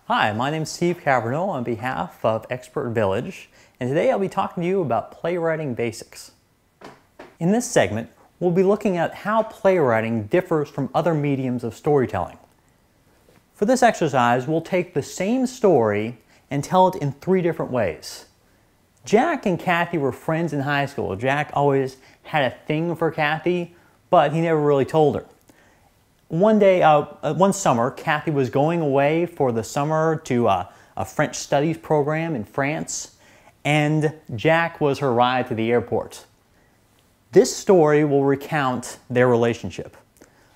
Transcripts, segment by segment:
Hi, my name is Steve Caverno on behalf of ExpertVillage, and today I'll be talking to you about playwriting basics. In this segment, we'll be looking at how playwriting differs from other mediums of storytelling. For this exercise, we'll take the same story and tell it in 3 different ways. Jack and Kathy were friends in high school. Jack always had a thing for Kathy, but he never really told her. One summer, Kathy was going away for the summer to a French studies program in France, and Jack was her ride to the airport. This story will recount their relationship.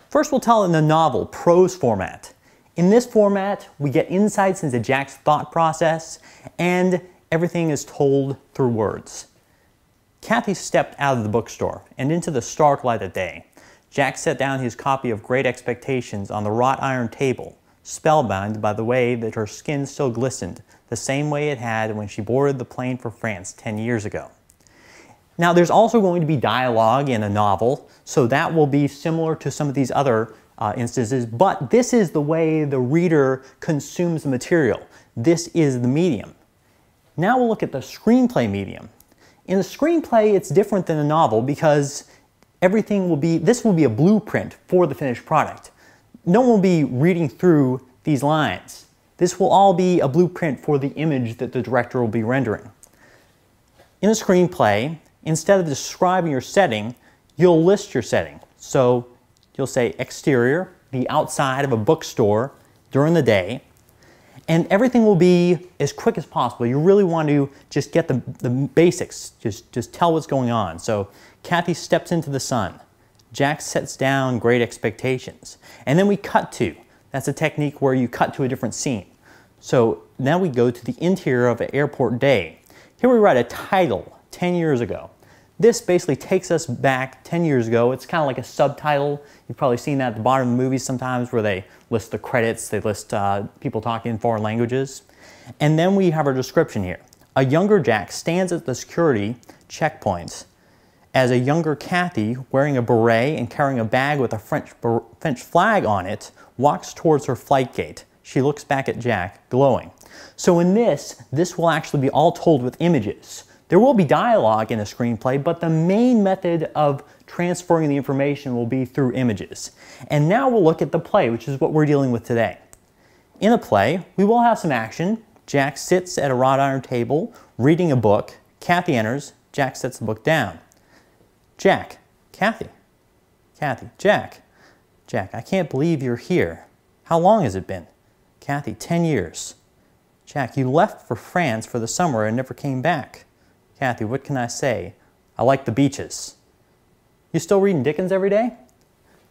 First, we'll tell it in the novel, prose format. In this format, we get insights into Jack's thought process, and everything is told through words. Kathy stepped out of the bookstore and into the stark light of day. Jack set down his copy of Great Expectations on the wrought iron table, spellbound by the way that her skin still glistened, the same way it had when she boarded the plane for France 10 years ago. Now, there's also going to be dialogue in a novel, so that will be similar to some of these other instances, but this is the way the reader consumes the material. This is the medium. Now we'll look at the screenplay medium. In the screenplay, it's different than a novel because this will be a blueprint for the finished product. No one will be reading through these lines. This will all be a blueprint for the image that the director will be rendering. In a screenplay, instead of describing your setting, you'll list your setting. So you'll say exterior, the outside of a bookstore during the day, and everything will be as quick as possible. You really want to just get the basics, just tell what's going on. So Kathy steps into the sun. Jack sets down Great Expectations. And then we cut to. That's a technique where you cut to a different scene. So now we go to the interior of an airport day. Here we write a title, 10 years ago. This basically takes us back 10 years ago. It's kind of like a subtitle. You've probably seen that at the bottom of the movies sometimes where they list the credits, they list people talking in foreign languages. And then we have our description here. A younger Jack stands at the security checkpoint as a younger Kathy, wearing a beret and carrying a bag with a French flag on it, walks towards her flight gate. She looks back at Jack, glowing. So in this will actually be all told with images. There will be dialogue in a screenplay, but the main method of transferring the information will be through images. And now we'll look at the play, which is what we're dealing with today. In a play, we will have some action. Jack sits at a wrought iron table, reading a book. Kathy enters. Jack sets the book down. Jack, Kathy, Jack, I can't believe you're here. How long has it been? Kathy, 10 years. Jack, you left for France for the summer and never came back. Kathy, what can I say? I like the beaches. You still reading Dickens every day?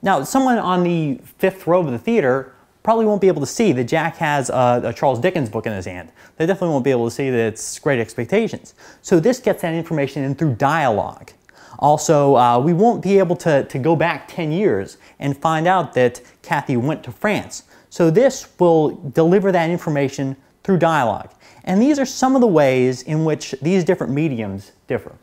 Now, someone on the 5th row of the theater probably won't be able to see that Jack has a Charles Dickens book in his hand. They definitely won't be able to see that it's Great Expectations. So this gets that information in through dialogue. Also, we won't be able to go back 10 years and find out that Kathy went to France. So this will deliver that information through dialogue. And these are some of the ways in which these different mediums differ.